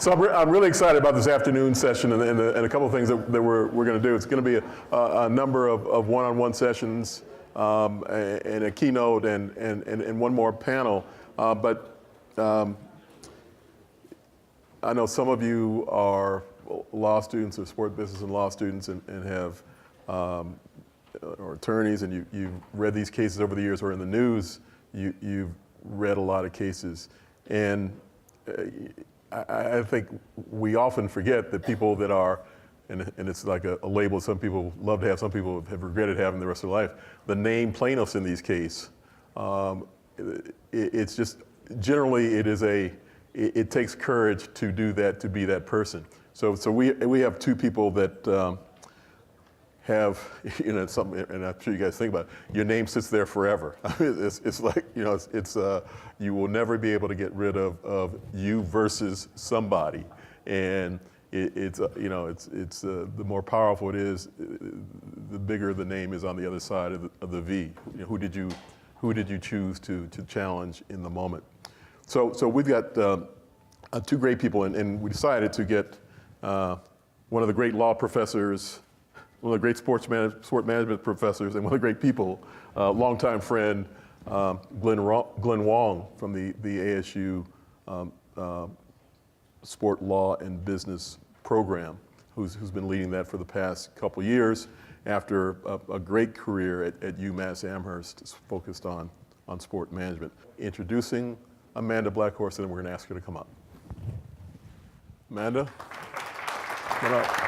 So I'm really excited about this afternoon session and a couple of things that we're going to do. It's going to be a number of one-on-one sessions and a keynote and one more panel. But I know some of you are law students or sport business and law students and have or attorneys, and you've read these cases over the years, or in the news you've read a lot of cases. And I think we often forget that people that are, and it's like a label some people love to have, some people have regretted having the rest of their life, the named plaintiffs in these cases. It's just, generally it takes courage to do that, to be that person. So we have two people that have, something, and I'm sure you guys think about it, your name sits there forever. I mean, it's like, you will never be able to get rid of you versus somebody. And it's the more powerful it is, the bigger the name is on the other side of the V. Who did you choose to challenge in the moment? So we've got two great people, and we decided to get one of the great law professors, one of the great sport management professors, and one of the great people, longtime friend, Glenn Wong from the ASU Sport Law and Business Program, who's been leading that for the past couple years after a great career at UMass Amherst focused on sport management. Introducing Amanda Blackhorse, and we're going to ask her to come up. Amanda, come up.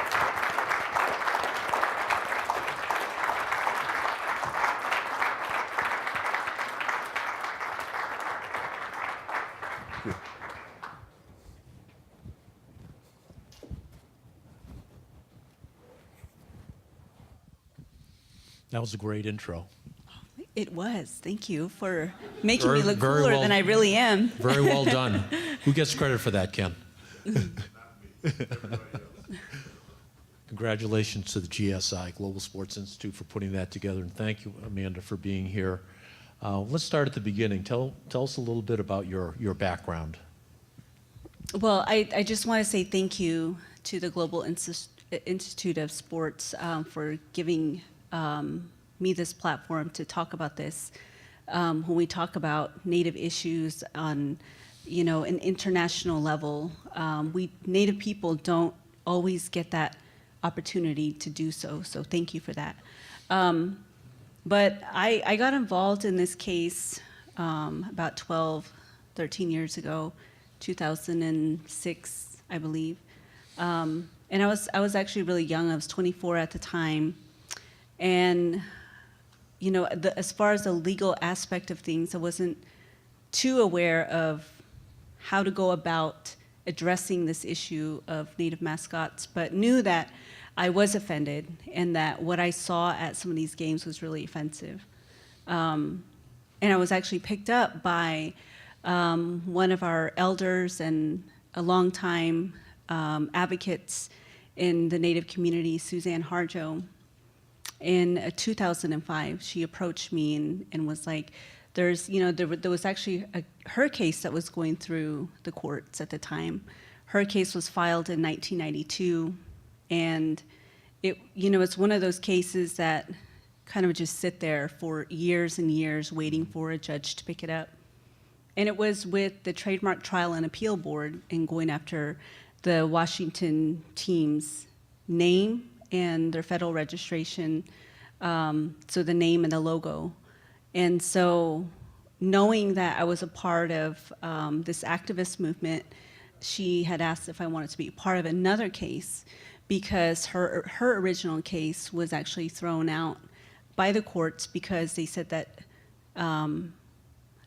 That was a great intro. It was. Thank you for making me look cooler than I really am. Very well done. Who gets credit for that, Ken? Congratulations to the GSI, Global Sports Institute, for putting that together, and thank you, Amanda, for being here. Let's start at the beginning. Tell us a little bit about your background. Well, I just want to say thank you to the Global Institute of Sports for giving me this platform to talk about this. When we talk about Native issues on, an international level, Native people don't always get that opportunity to do so. So thank you for that. But I got involved in this case about 13 years ago, 2006, I believe. And I was actually really young. I was 24 at the time. And, as far as the legal aspect of things, I wasn't too aware of how to go about addressing this issue of Native mascots, but knew that I was offended and that what I saw at some of these games was really offensive. And I was actually picked up by one of our elders and a longtime advocates in the Native community, Suzanne Harjo. In 2005, she approached me and was like, there was actually her case that was going through the courts at the time. Her case was filed in 1992, and it's one of those cases that kind of just sit there for years and years waiting for a judge to pick it up. And it was with the Trademark Trial and Appeal Board and going after the Washington team's name and their federal registration, so the name and the logo. And so knowing that I was a part of this activist movement, she had asked if I wanted to be part of another case because her original case was actually thrown out by the courts because they said that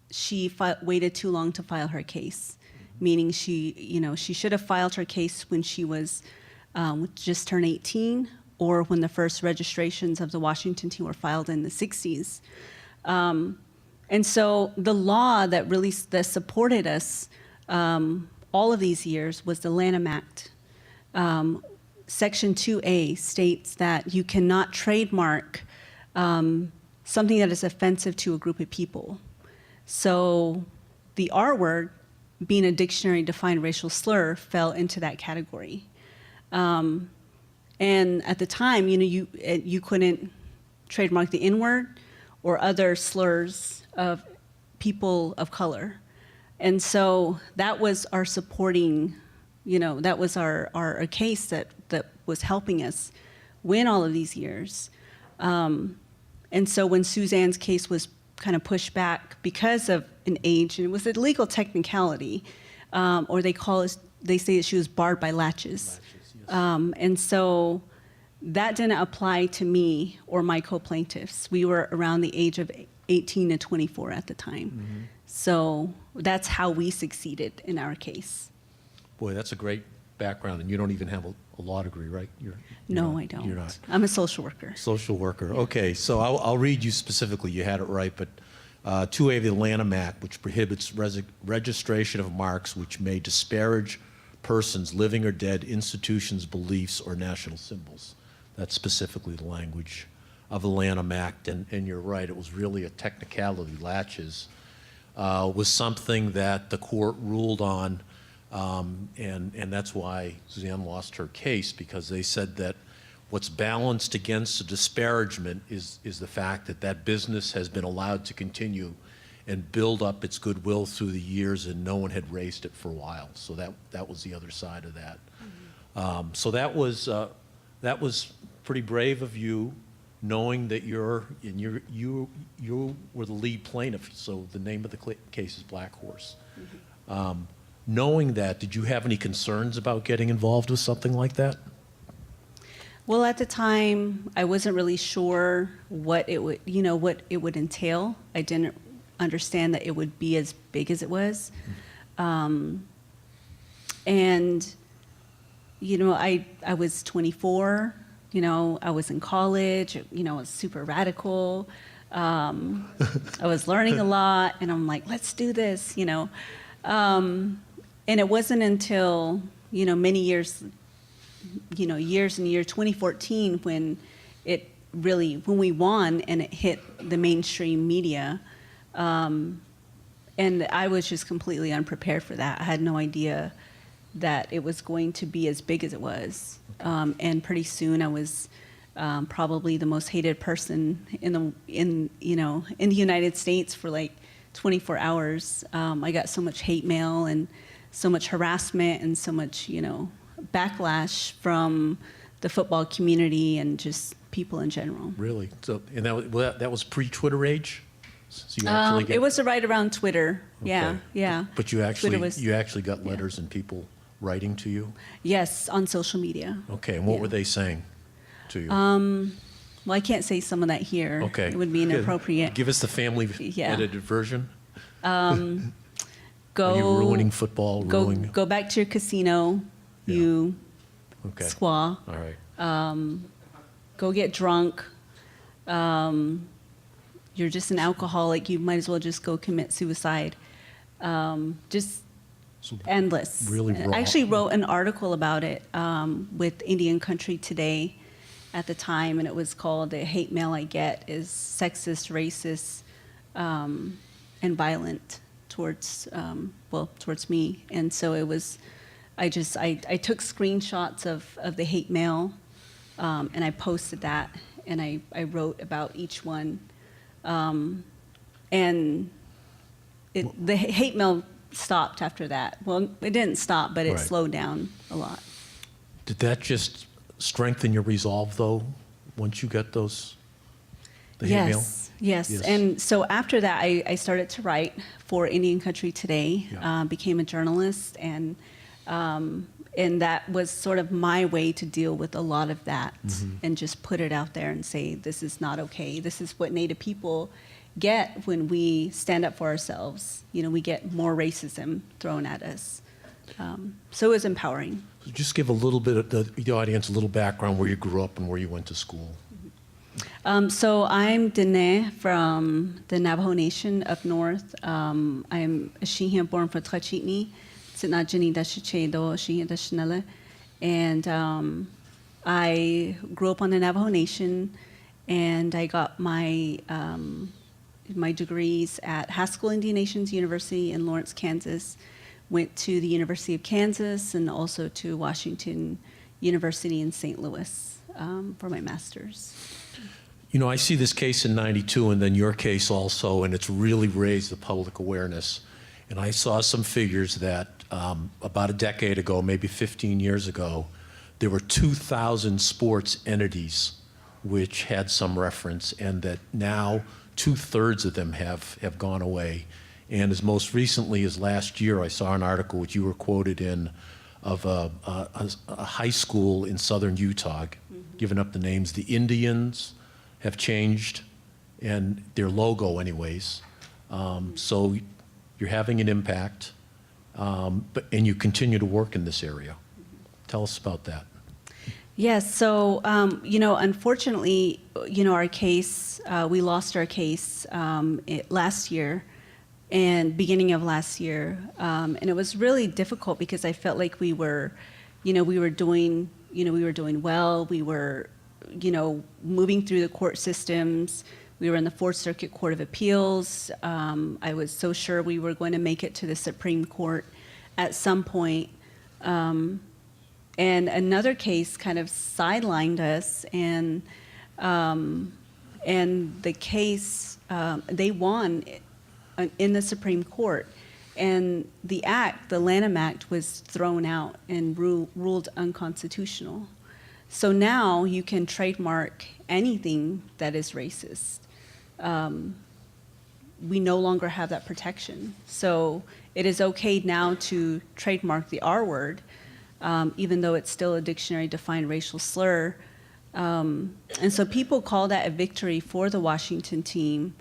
she waited too long to file her case, meaning she should have filed her case when she was just turned 18 or when the first registrations of the Washington team were filed in the 60s. And so the law that really supported us all of these years was the Lanham Act. Section 2A states that you cannot trademark something that is offensive to a group of people. So the R word being a dictionary-defined racial slur fell into that category. And at the time, you couldn't trademark the N-word or other slurs of people of color. And so that was our supporting, that was our case that was helping us win all of these years. And so when Suzanne's case was kind of pushed back because of an age, and it was a legal technicality, or they say that she was barred by latches. Yes. And so that didn't apply to me or my co-plaintiffs. We were around the age of 18 to 24 at the time. Mm-hmm. So that's how we succeeded in our case. Boy, that's a great background, and you don't even have a law degree, right? No, not- I don't. You're not. I'm a social worker. Social worker. Okay, so I'll read you specifically. You had it right, but 2A of the Lanham Act, which prohibits registration of marks which may disparage persons, living or dead, institutions, beliefs, or national symbols. That's specifically the language of the Lanham Act, and you're right. It was really a technicality. Latches was something that the court ruled on. And that's why Suzanne lost her case, because they said that what's balanced against the disparagement is the fact that that business has been allowed to continue and build up its goodwill through the years, and no one had raised it for a while. So that was the other side of that. Mm-hmm. So that was pretty brave of you, knowing that you were the lead plaintiff. So the name of the case is Blackhorse. Mm-hmm. Knowing that, did you have any concerns about getting involved with something like that? Well, at the time, I wasn't really sure what it would entail. I didn't understand that it would be as big as it was. And, I was 24, I was in college, I was super radical. I was learning a lot, and I'm like, let's do this, And it wasn't until, many years, years and years, 2014, when we won and it hit the mainstream media. And I was just completely unprepared for that. I had no idea that it was going to be as big as it was. And pretty soon I was probably the most hated person in the United States for like 24 hours. I got so much hate mail and so much harassment and so much, backlash from the football community and just people in general. Really? So, and that was pre-Twitter age? So you actually It was right around Twitter. Okay. Yeah, yeah. But you Twitter actually got letters and people writing to you? Yes, on social media. Okay, and what Yeah. were they saying to you? Well, I can't say some of that here. Okay. It would be inappropriate. Give us the family Yeah. edited version. Go, Are you ruining football? Go back to your casino, Yeah. you Okay. squaw. All right. Go get drunk. You're just an alcoholic. You might as well just go commit suicide. Just So endless. really raw. I actually wrote an article about it with Indian Country Today at the time, and it was called "The Hate Mail I Get is Sexist, Racist, and Violent towards me." And so it was. I took screenshots of the hate mail, and I posted that, and I wrote about each one, and the hate mail stopped after that. Well, it didn't stop, but it Right. slowed down a lot. Did that just strengthen your resolve, though, once you got the hate mail? Yes. Yes. And so after that, I started to write for Indian Country Today, Yeah. became a journalist, and that was sort of my way to deal with a lot of that, and just put it out there and say, this is not okay. This is what Native people get when we stand up for ourselves. We get more racism thrown at us. So it was empowering. So just give a little bit of the audience a little background where you grew up and where you went to school. So I'm Dene from the Navajo Nation up north. I'm a Shihin born for Tlachitni, Sitnajini Dashichedo, Shihin Dashinele. And I grew up on the Navajo Nation, and I got my degrees at Haskell Indian Nations University in Lawrence, Kansas, went to the University of Kansas and also to Washington University in St. Louis for my master's. You know, I see this case in '92 and then your case also, and it's really raised the public awareness. And I saw some figures that about a decade ago, maybe 15 years ago, there were 2,000 sports entities which had some reference, and that now 2/3 of them have gone away. And as most recently as last year, I saw an article which you were quoted in of a high school in southern Utah, giving up the names. The Indians have changed, and their logo anyways. So you're having an impact, and you continue to work in this area. Tell us about that. Yes, so, unfortunately, our case, we lost our case last year and beginning of last year. And it was really difficult because I felt like we were doing well. We were, moving through the court systems. We were in the Fourth Circuit Court of Appeals. I was so sure we were going to make it to the Supreme Court at some point. And another case kind of sidelined us, and the case, they won in the Supreme Court. And the Lanham Act, was thrown out and ruled unconstitutional. So now you can trademark anything that is racist. We no longer have that protection. So it is okay now to trademark the R word, even though it's still a dictionary-defined racial slur. And so people call that a victory for the Washington team,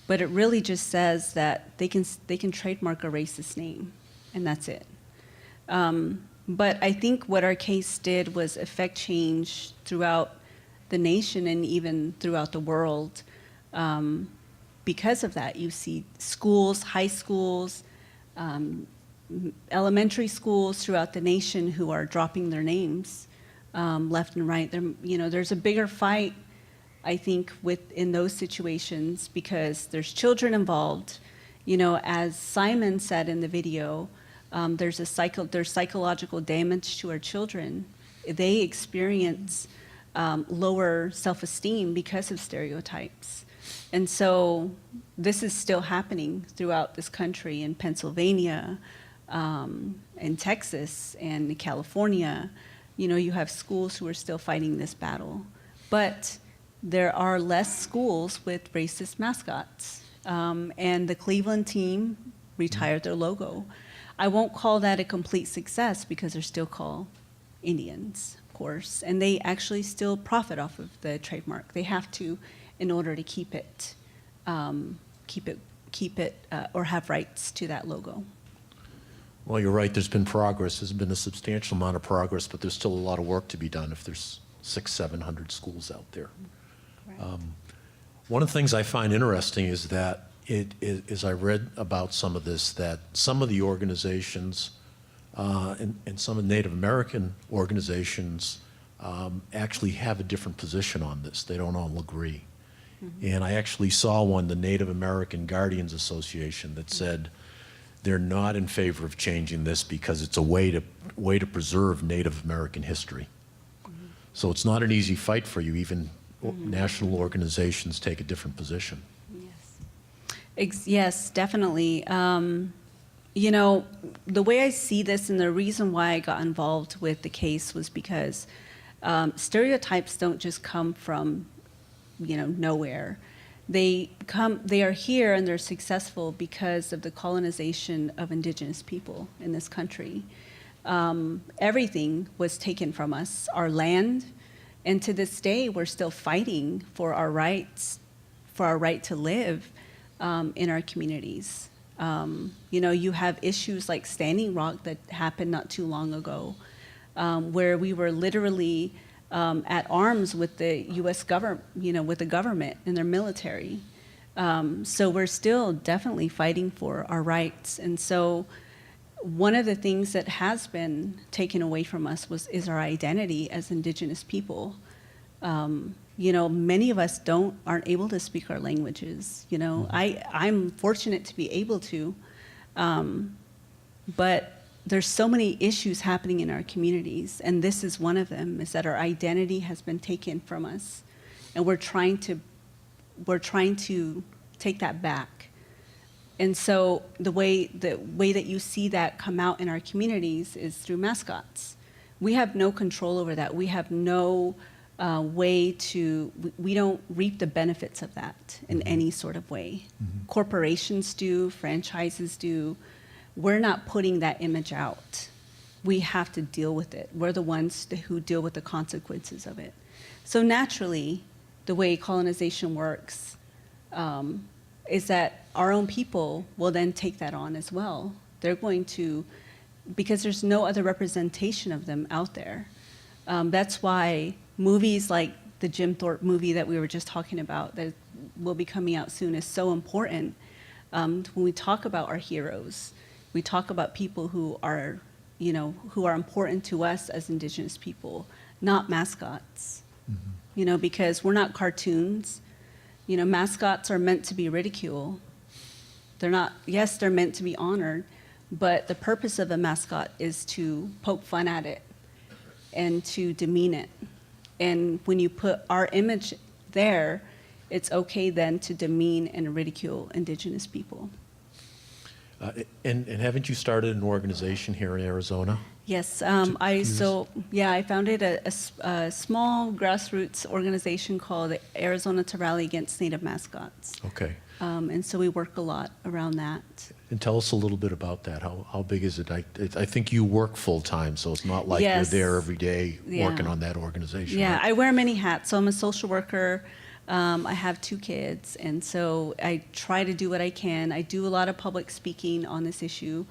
but it really just says that they can trademark a racist name, and that's it. But I think what our case did was affect change throughout the nation and even throughout the world. Because of that, you see schools, high schools, elementary schools throughout the nation who are dropping their names left and right. There's a bigger fight, I think, in those situations because there's children involved. As Simon said in the video, there's psychological damage to our children. They experience lower self-esteem because of stereotypes. And so this is still happening throughout this country, in Pennsylvania, in Texas, and in California. You have schools who are still fighting this battle. But there are less schools with racist mascots. And the Cleveland team retired their logo. I won't call that a complete success because they're still called Indians, of course, and they actually still profit off of the trademark. They have to, in order to keep it, or have rights to that logo. Well, you're right. There's been progress. There's been a substantial amount of progress, but there's still a lot of work to be done if there's 600-700 schools out there. Right. One of the things I find interesting is that as I read about some of this, that some of the organizations and some of the Native American organizations actually have a different position on this. They don't all agree. Mm-hmm. And I actually saw one, the Native American Guardians Association, that said they're not in favor of changing this because it's a way to preserve Native American history. Mm-hmm. So it's not an easy fight for you. Even national organizations take a different position. Yes, definitely. The way I see this, and the reason why I got involved with the case, was because stereotypes don't just come from, nowhere. They are here and they're successful because of the colonization of indigenous people in this country. Everything was taken from us, our land, and to this day, we're still fighting for our rights, for our right to live in our communities. You have issues like Standing Rock that happened not too long ago, where we were literally at arms with the U.S. government, with the government and their military. So we're still definitely fighting for our rights. And so one of the things that has been taken away from us is our identity as Indigenous people. Many of us aren't able to speak our languages. I'm fortunate to be able to, but there's so many issues happening in our communities, and this is one of them, is that our identity has been taken from us, and we're trying to take that back. And so the way that you see that come out in our communities is through mascots. We have no control over that. We have no way to, we don't reap the benefits of that in any sort of way. Corporations do, franchises do. We're not putting that image out. We have to deal with it. We're the ones who deal with the consequences of it. So naturally, the way colonization works is that our own people will then take that on as well. They're going to, because there's no other representation of them out there. That's why movies like the Jim Thorpe movie that we were just talking about, that will be coming out soon, is so important. When we talk about our heroes, we talk about people who are, who are important to us as Indigenous people, not mascots. Because we're not cartoons. Mascots are meant to be ridiculed. They're not, yes, they're meant to be honored, but the purpose of a mascot is to poke fun at it and to demean it. And when you put our image there, it's okay then to demean and ridicule Indigenous people. And haven't you started an organization here in Arizona? Yes, I founded a small grassroots organization called the Arizona to Rally Against Native Mascots. Okay. And so we work a lot around that. And tell us a little bit about that. How big is it? I think you work full time, so it's not like Yes. you're there every day working Yeah. on that organization. Yeah, right? I wear many hats. So I'm a social worker. I have 2 kids, and so I try to do what I can. I do a lot of public speaking on this issue.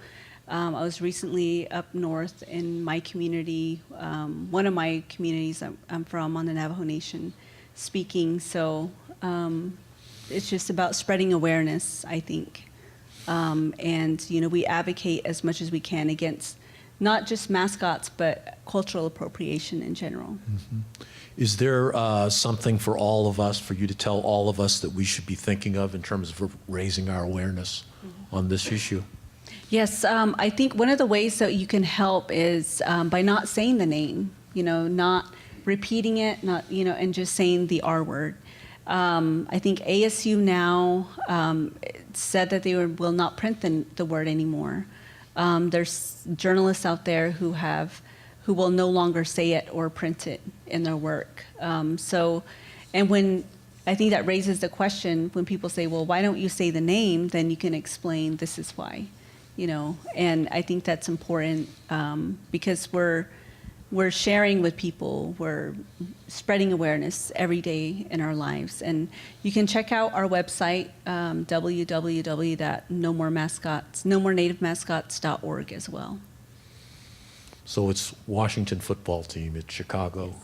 I was recently up north in my community, one of my communities I'm from on the Navajo Nation, speaking. So it's just about spreading awareness, I think. And we advocate as much as we can against not just mascots, but cultural appropriation in general. Is there something for all of us, for you to tell all of us that we should be thinking of in terms of raising our awareness on this issue? Yes, I think one of the ways that you can help is by not saying the name, not repeating it, and just saying the R word. I think ASU now said that they will not print the word anymore. There's journalists out there who will no longer say it or print it in their work. And when I think that raises the question when people say, well, why don't you say the name? Then you can explain this is why, and I think that's important because we're sharing with people, we're spreading awareness every day in our lives. And you can check out our website, www.nomoremaskots.org as well. So it's Washington football team, it's Chicago,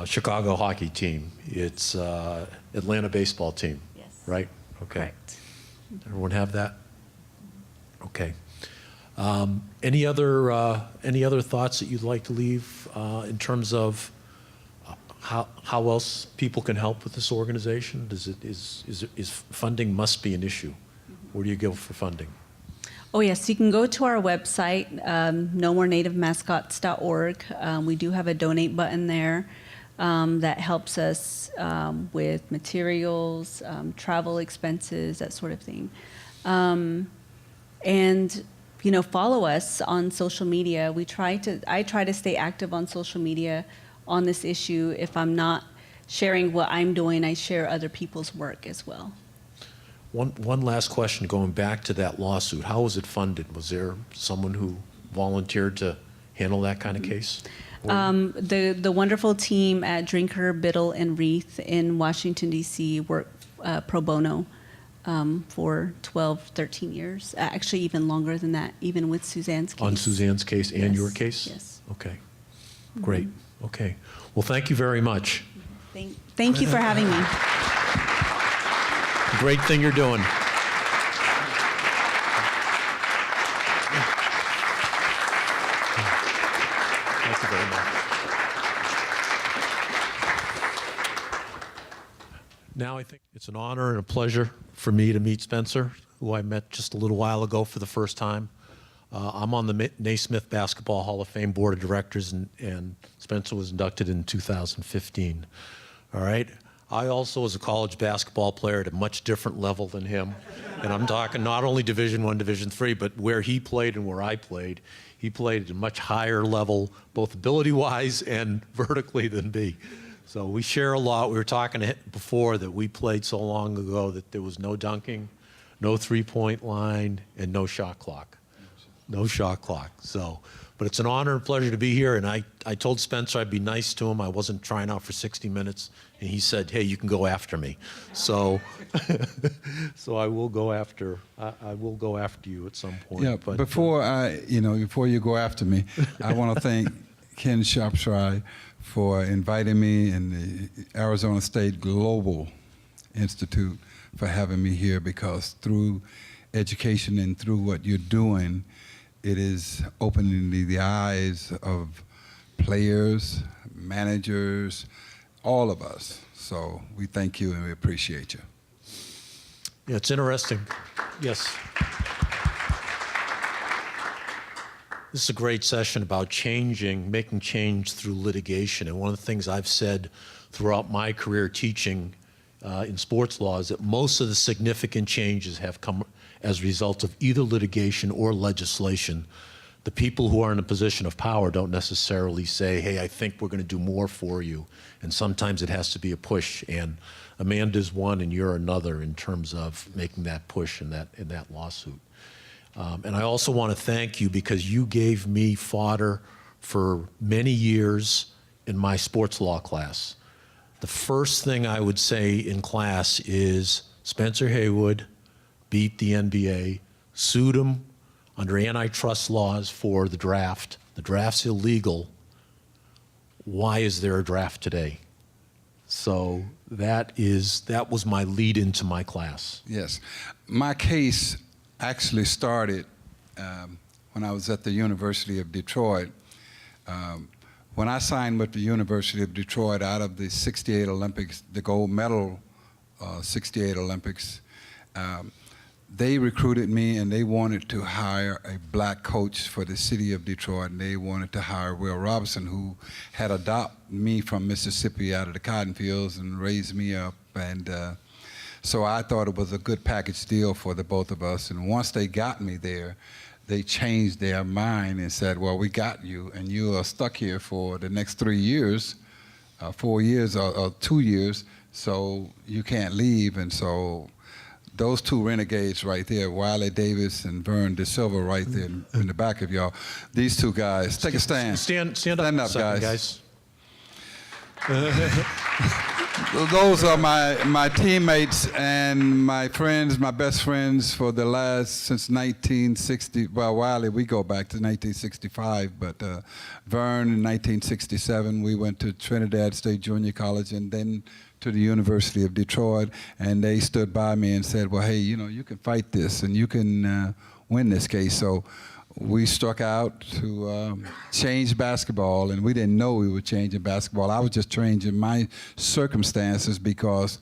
Chicago hockey team, it's Atlanta baseball team, Yes. right? Okay. Correct. Everyone have that? Okay. Any other thoughts that you'd like to leave in terms of how else people can help with this organization? Is funding must be an issue? Where do you go for funding? Oh yes, you can go to our website, nomornativemascots.org. We do have a donate button there that helps us with materials, travel expenses, that sort of thing. And follow us on social media. I try to stay active on social media on this issue. If I'm not sharing what I'm doing, I share other people's work as well. One last question, going back to that lawsuit. How was it funded? Was there someone who volunteered to handle that kind of case? The wonderful team at Drinker, Biddle, and Wreath in Washington, D.C. worked pro bono for 12, 13 years. Actually, even longer than that, even with Suzanne's case. On Suzanne's case and Yes, your case? yes. Okay. Great. Okay. Well, thank you very much. Thank you for having me. Great thing you're doing. Thank you very much. Now I think it's an honor and a pleasure for me to meet Spencer, who I met just a little while ago for the first time. I'm on the Naismith Basketball Hall of Fame Board of Directors, and Spencer was inducted in 2015. All right? I also was a college basketball player at a much different level than him. And I'm talking not only Division I, Division III, but where he played and where I played. He played at a much higher level, both ability-wise and vertically than me. So we share a lot. We were talking before that we played so long ago that there was no dunking, no three-point line, and no shot clock. No shot clock. So, but it's an honor and pleasure to be here. And I told Spencer I'd be nice to him. I wasn't trying out for 60 minutes. And he said, hey, you can go after me. So, so I will go after you at some point. Yeah, but, before before you go after me, I want to thank Ken Shropshire for inviting me and the Arizona State Global Institute for having me here, because through education and through what you're doing, it is opening the eyes of players, managers, all of us. So we thank you and we appreciate you. Yeah, it's interesting. Yes. This is a great session about making change through litigation. And one of the things I've said throughout my career teaching in sports law is that most of the significant changes have come as a result of either litigation or legislation. The people who are in a position of power don't necessarily say, hey, I think we're going to do more for you. And sometimes it has to be a push. And Amanda's one and you're another in terms of making that push in that lawsuit. And I also want to thank you because you gave me fodder for many years in my sports law class. The first thing I would say in class is Spencer Haywood beat the NBA, sued him under antitrust laws for the draft. The draft's illegal. Why is there a draft today? So that was my lead into my class. Yes. My case actually started when I was at the University of Detroit. When I signed with the University of Detroit out of the '68 Olympics, the gold medal '68 Olympics, they recruited me and they wanted to hire a black coach for the city of Detroit, and they wanted to hire Will Robinson, who had adopted me from Mississippi out of the cotton fields and raised me up. And so I thought it was a good package deal for the both of us. And once they got me there, they changed their mind and said, well, we got you, and you are stuck here for the next 3 years, 4 years or 2 years, so you can't leave. And so those two renegades right there, Wiley Davis and Vern De Silva right there in the back of y'all, these two guys, take a stand. Stand Stand up, second, guys. Those are my teammates and my friends, my best friends for the last, since 1960, well, Wiley, we go back to 1965, but Vern in 1967, we went to Trinidad State Junior College and then to the University of Detroit, and they stood by me and said, well, hey, you can fight this and you can win this case. So we struck out to change basketball, and we didn't know we were changing basketball. I was just changing my circumstances, because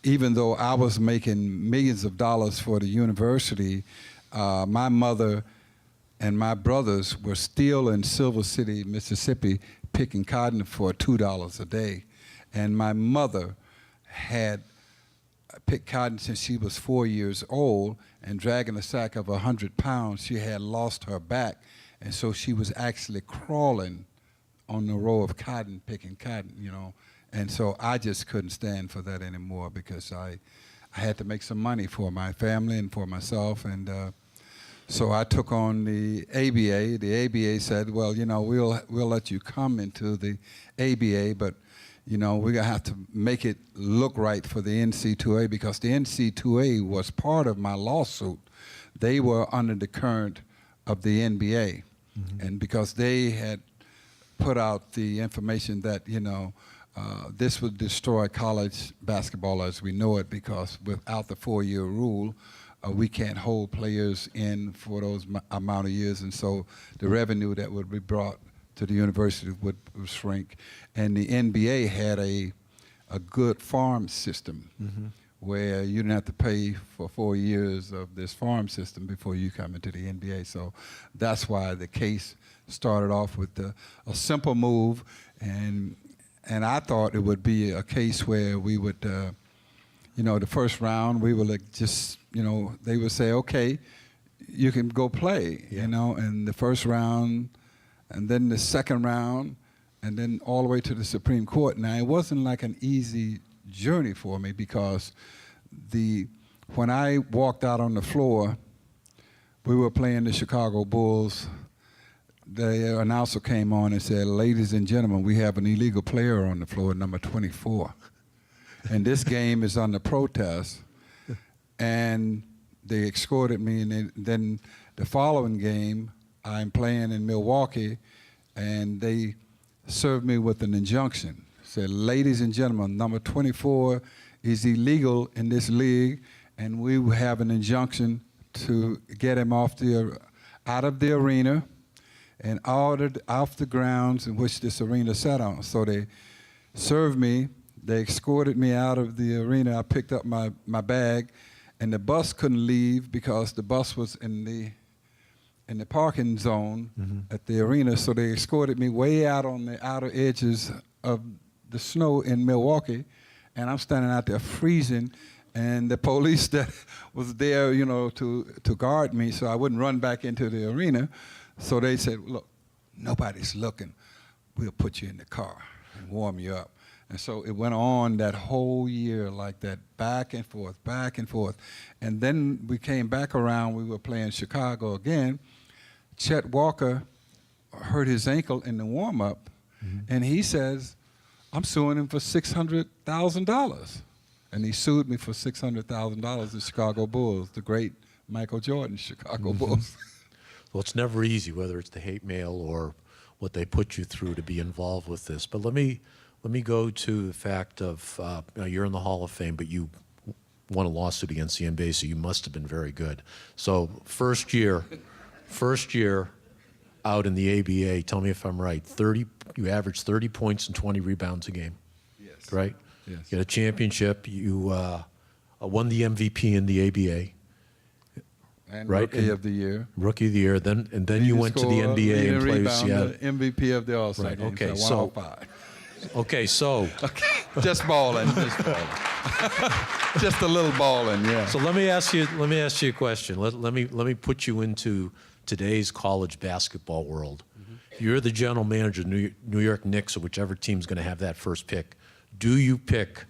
even though I was making millions of dollars for the university, my mother and my brothers were still in Silver City, Mississippi, picking cotton for $2 a day. And my mother had picked cotton since she was 4 years old, and dragging a sack of 100 pounds, she had lost her back, and so she was actually crawling on the row of cotton, picking cotton, And so I just couldn't stand for that anymore, because I had to make some money for my family and for myself, and so I took on the ABA. The ABA said, well, we'll let you come into the ABA, but we're going to have to make it look right for the NC2A, because the NC2A was part of my lawsuit. They were under the current of the NBA. Mm-hmm. And because they had put out the information that, this would destroy college basketball as we know it, because without the 4-year rule, we can't hold players in for those amount of years. And so the revenue that would be brought to the university would shrink. And the NBA had a good farm system, mm-hmm. where you didn't have to pay for 4 years of this farm system before you come into the NBA. So that's why the case started off with a simple move, and I thought it would be a case where we would, the first round, we would they would say, okay, you can go play, and the first round, and then the second round, and then all the way to the Supreme Court. Now, it wasn't like an easy journey for me, because when I walked out on the floor, we were playing the Chicago Bulls. The announcer came on and said, "Ladies and gentlemen, we have an illegal player on the floor, number 24. And this game is under protest." And they escorted me, and then the following game, I'm playing in Milwaukee, and they served me with an injunction. Said, "Ladies and gentlemen, number 24 is illegal in this league, and we have an injunction to get him out of the arena and off the grounds in which this arena sat on." So they served me. They escorted me out of the arena. I picked up my bag, and the bus couldn't leave because the bus was in the parking zone at the arena. So they escorted me way out on the outer edges of the snow in Milwaukee, and I'm standing out there freezing, and the police that was there, to guard me so I wouldn't run back into the arena. So they said, "Look, nobody's looking. We'll put you in the car and warm you up." And so it went on that whole year like that, back and forth, back and forth. And then we came back around. We were playing Chicago again. Chet Walker hurt his ankle in the warm-up, and he says, "I'm suing him for $600,000. And he sued me for $600,000, the Chicago Bulls, the great Michael Jordan's Chicago Bulls. Well, it's never easy, whether it's the hate mail or what they put you through to be involved with this. But let me go to the fact of you're in the Hall of Fame, but you won a lawsuit against the NBA, so you must have been very good. So first year out in the ABA, tell me if I'm right, you averaged 30 points and 20 rebounds a game. Yes. Right? Yes. You had a championship. You won the MVP in the ABA. And right? Rookie of the Year. Rookie of the Year. Then you went to the NBA and played with Seattle. MVP of the All-Star Right. game. Okay. So 105. Okay. So. Just balling. Just a little balling. Yeah. So let me ask you a question. Let me put you into today's college basketball world. You're the general manager of New York Knicks, or whichever team's going to have that first pick. Do you pick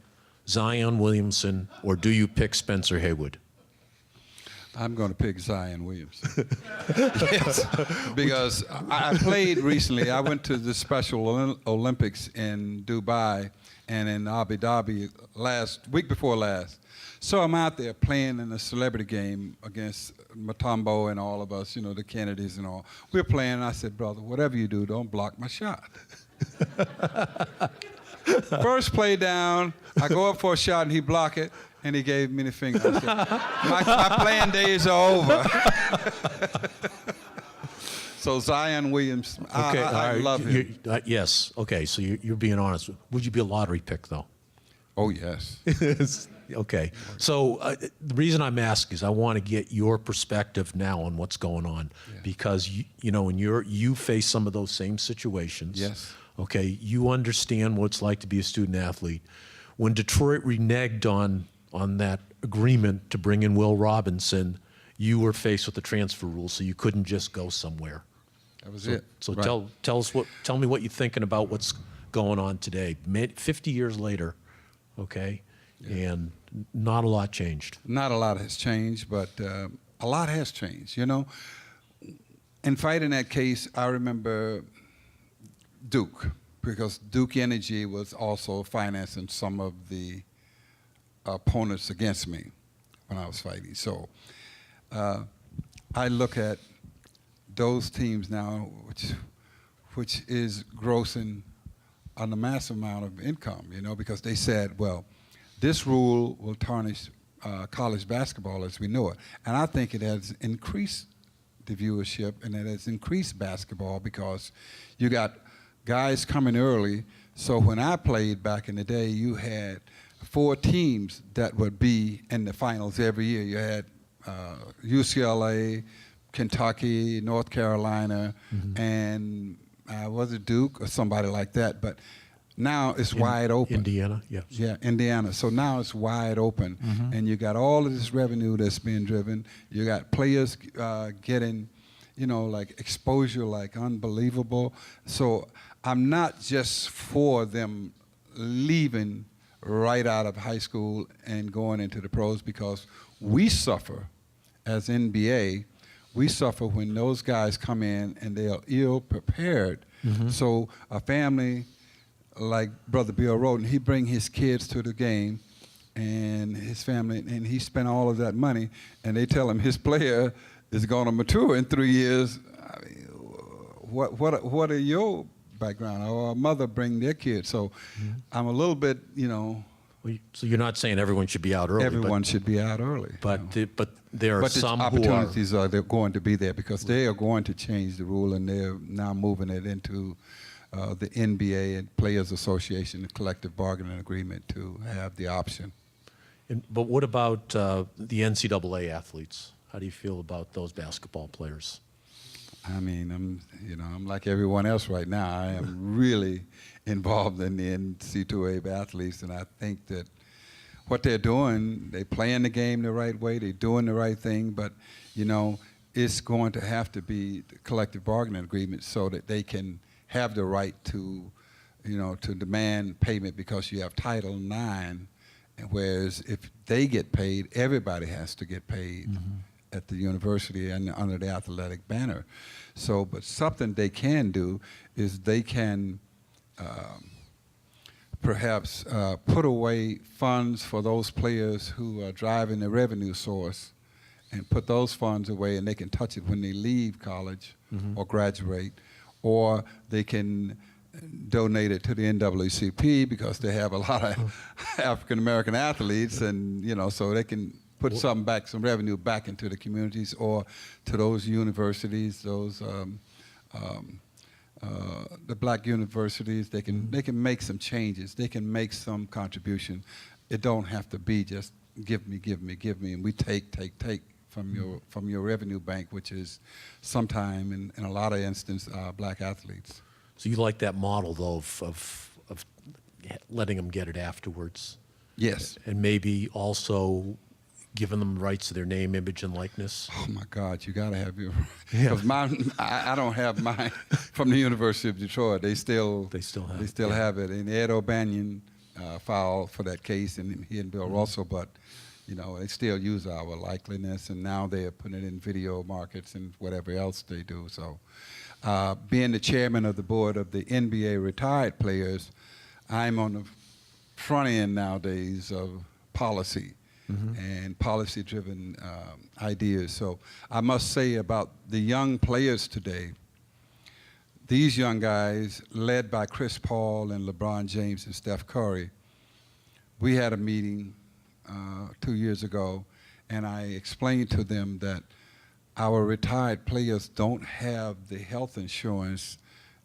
Zion Williamson or do you pick Spencer Haywood? I'm going to pick Zion Williamson. Yes, because I played recently. I went to the Special Olympics in Dubai and in Abu Dhabi week before last. So I'm out there playing in a celebrity game against Mutombo and all of us, the Kennedys and all. We're playing, and I said, "Brother, whatever you do, don't block my shot." First play down, I go up for a shot, and he blocked it, and he gave me the finger. I said, my playing days are over. So Zion Williamson, Okay, I love him. Yes. Okay. So you're being honest. Would you be a lottery pick though? Oh yes. Okay. So the reason I'm asking is I want to get your perspective now on what's going on, because when you face some of those same situations. Yes. Okay. You understand what it's like to be a student athlete. When Detroit reneged on that agreement to bring in Will Robinson, you were faced with the transfer rule, so you couldn't just go somewhere. That was it. So Right. tell me what you're thinking about what's going on today, 50 years later, okay, and not a lot changed. Not a lot has changed, but a lot has changed. In fighting that case, I remember Duke, because Duke Energy was also financing some of the opponents against me when I was fighting. So I look at those teams now, which is grossing on a massive amount of income, because they said, well, this rule will tarnish college basketball as we know it. And I think it has increased the viewership, and it has increased basketball because you got guys coming early. So when I played back in the day, you had 4 teams that would be in the finals every year. You had UCLA, Kentucky, North Carolina, and was it Duke or somebody like that? But now it's wide open. Indiana, yes. Yeah, Indiana. So now it's wide open, and you got all of this revenue that's being driven. You got players getting, like exposure, like unbelievable. So I'm not just for them leaving right out of high school and going into the pros, because we suffer as NBA. We suffer when those guys come in and they are ill prepared. So a family like Brother Bill Roden, he bring his kids to the game, and his family, and he spent all of that money, and they tell him his player is going to mature in 3 years. I mean, what are your background? Or a mother bring their kids. So I'm a little bit, So you're not saying everyone should be out early. everyone should be out early. But there are But the some who are. opportunities they're going to be there, because they are going to change the rule, and they're now moving it into the NBA and Players Association, the collective bargaining agreement, to have the option. But what about the NCAA athletes? How do you feel about those basketball players? I mean, I'm like everyone else right now. I am really involved in the NC2A athletes, and I think that what they're doing, they're playing the game the right way, they're doing the right thing, but, it's going to have to be the collective bargaining agreement so that they can have the right to, to demand payment, because you have Title IX, whereas if they get paid, everybody has to get paid at the university and under the athletic banner. So, but something they can do is they can perhaps put away funds for those players who are driving the revenue source, and put those funds away, and they can touch it when they leave college or graduate, or they can donate it to the NAACP, because they have a lot of African American athletes, and so they can put some revenue back into the communities, or to those universities, those the black universities. They can make some changes. They can make some contribution. It don't have to be just give me, and we take from your revenue bank, which is sometime in a lot of instances black athletes. So you like that model, though, of letting them get it afterwards? Yes. And maybe also giving them rights to their name, image, and likeness? Oh my God, you gotta have your. Because I don't have mine from the University of Detroit. They still have it. And Ed O'Banion filed for that case, and he and Bill Russell, but they still use our likeliness, and now they're putting it in video markets and whatever else they do. So, being the chairman of the board of the NBA retired players, I'm on the front end nowadays of policy and policy-driven ideas. So I must say about the young players today, these young guys, led by Chris Paul and LeBron James and Steph Curry, we had a meeting 2 years ago, and I explained to them that our retired players don't have the health insurance,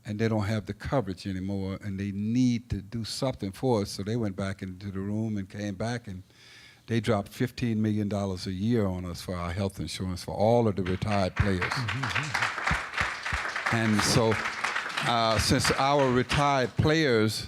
and they don't have the coverage anymore, and they need to do something for us. So they went back into the room and came back, and they dropped $15 million a year on us for our health insurance for all of the retired players. And so since our retired players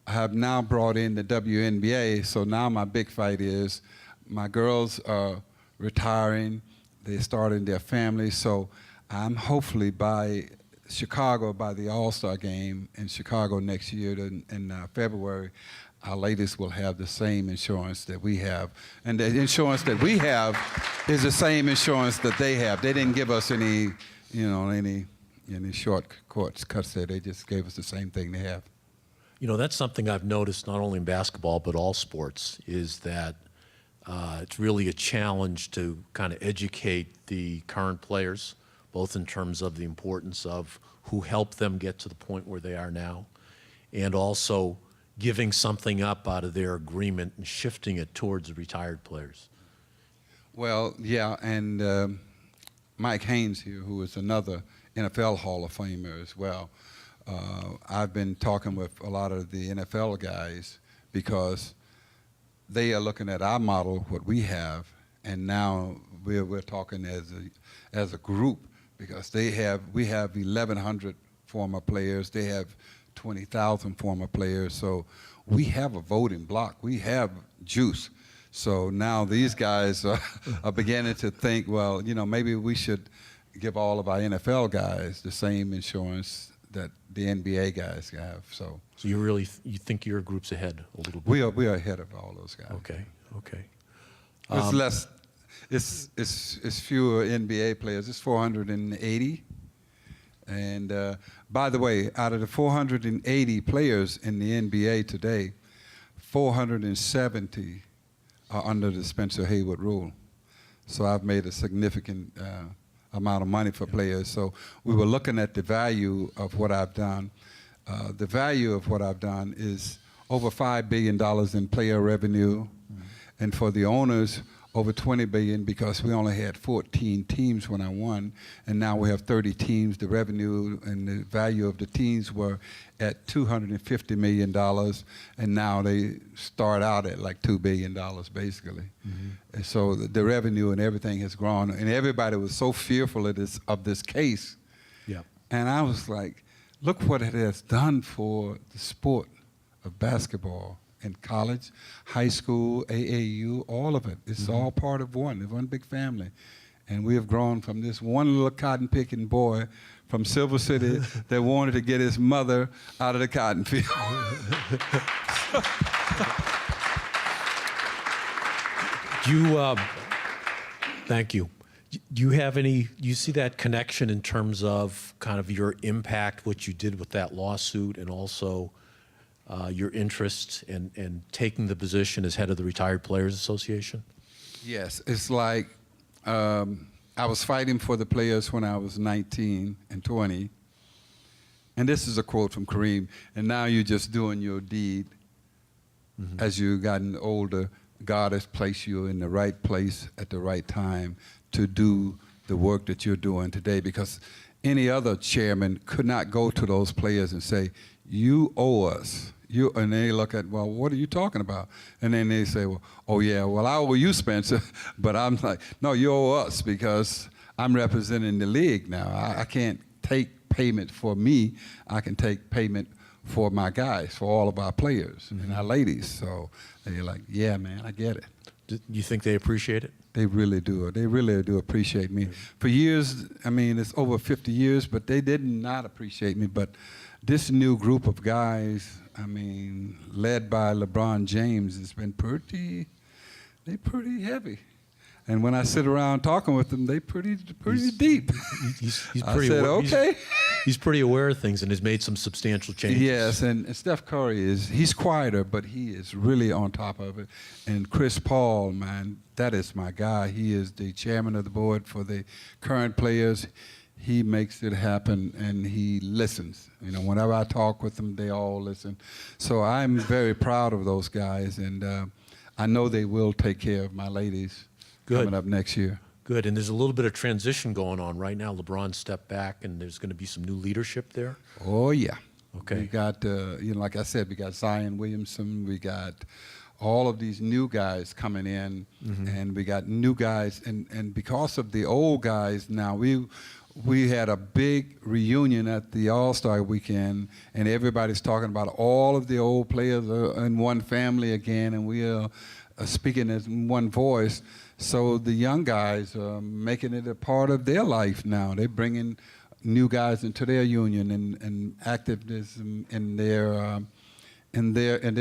have now brought in the WNBA, so now my big fight is my girls are retiring, they're starting their families, so I'm hopefully by Chicago, by the All-Star game in Chicago next year in February, our ladies will have the same insurance that we have. And the insurance that we have is the same insurance that they have. They didn't give us any shortcuts there. They just gave us the same thing they have. That's something I've noticed not only in basketball but all sports, is that it's really a challenge to kind of educate the current players, both in terms of the importance of who helped them get to the point where they are now, and also giving something up out of their agreement and shifting it towards the retired players. Well, yeah, and Mike Haynes here, who is another NFL Hall of Famer as well. I've been talking with a lot of the NFL guys, because they are looking at our model, what we have, and now we're talking as a group, because we have 1,100 former players. They have 20,000 former players. So we have a voting block. We have juice. So now these guys are beginning to think, well, you know, maybe we should give all of our NFL guys the same insurance that the NBA guys have. So you think your group's ahead a little bit? we are ahead of all those guys. Okay, okay. It's less. It's fewer NBA players. It's 480. And by the way, out of the 480 players in the NBA today, 470 are under the Spencer Haywood rule. So I've made a significant amount of money for players. So we were looking at the value of what I've done. The value of what I've done is over $5 billion in player revenue, and for the owners, over $20 billion, because we only had 14 teams when I won, and now we have 30 teams. The revenue and the value of the teams were at $250 million, and now they start out at like $2 billion, basically. And so the revenue and everything has grown, and everybody was so fearful of this case. Yeah. And I was like, look what it has done for the sport of basketball. In college, high school, AAU, all of it. It's all part of one big family. And we have grown from this one little cotton-picking boy from Silver City that wanted to get his mother out of the cotton field. Thank you. Do you have you see that connection in terms of kind of your impact, what you did with that lawsuit, and also your interest in taking the position as head of the Retired Players Association? Yes, it's like I was fighting for the players when I was 19 and 20. And this is a quote from Kareem, and now you're just doing your deed. As you've gotten older, God has placed you in the right place at the right time to do the work that you're doing today, because any other chairman could not go to those players and say, you owe us. And they look at, well, what are you talking about? And then they say, well, oh yeah, well, I owe you, Spencer. But I'm like, no, you owe us, because I'm representing the league now. I can't take payment for me. I can take payment for my guys, for all of our players and our ladies. So they're like, yeah, man, I get it. Do you think they appreciate it? They really do. They really do appreciate me. For years, I mean, it's over 50 years, but they did not appreciate me. But this new group of guys, I mean, led by LeBron James, has been pretty heavy. And when I sit around talking with them, they pretty deep. He's I pretty said, aware, okay. He's pretty aware of things and has made some substantial changes. Yes, and Steph Curry he's quieter, but he is really on top of it. And Chris Paul, man, that is my guy. He is the chairman of the board for the current players. He makes it happen, and he listens. You know, whenever I talk with them, they all listen. So I'm very proud of those guys, and I know they will take care of my ladies coming up next year. Good, and there's a little bit of transition going on right now. LeBron stepped back, and there's going to be some new leadership there. Oh, yeah. Okay. We got, you know, like I said, we got Zion Williamson, we got all of these new guys coming in, and we got new guys, and because of the old guys now, we had a big reunion at the All-Star weekend, and everybody's talking about all of the old players are in one family again, and we are speaking as one voice. So the young guys are making it a part of their life now. They're bringing new guys into their union and activism in their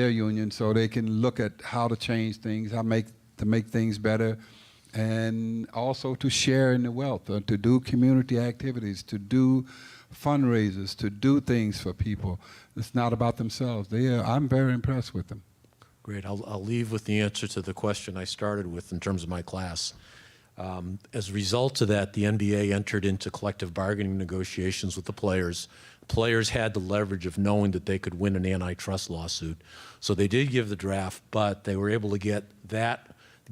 union, so they can look at how to change things, to make things better, and also to share in the wealth, to do community activities, to do fundraisers, to do things for people. It's not about themselves. I'm very impressed with them. Great. I'll leave with the answer to the question I started with in terms of my class. As a result of that, the NBA entered into collective bargaining negotiations with the players. Players had the leverage of knowing that they could win an antitrust lawsuit. So they did give the draft, but they were able to get the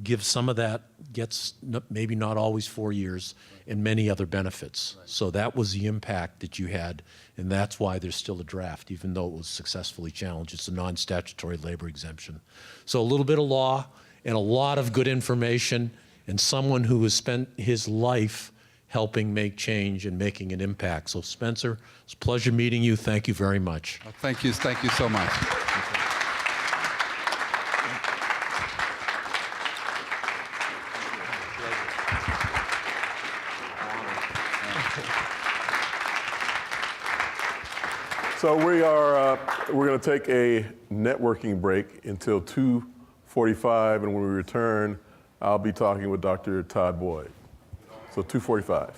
gives some of that, gets maybe not always 4 years, and many other benefits. So that was the impact that you had, and that's why there's still a draft, even though it was successfully challenged. It's a non-statutory labor exemption. So a little bit of law and a lot of good information, and someone who has spent his life helping make change and making an impact. So Spencer, it's a pleasure meeting you. Thank you very much. Thank you so much. So we're going to take a networking break until 2:45, and when we return, I'll be talking with Dr. Todd Boyd. So 2:45.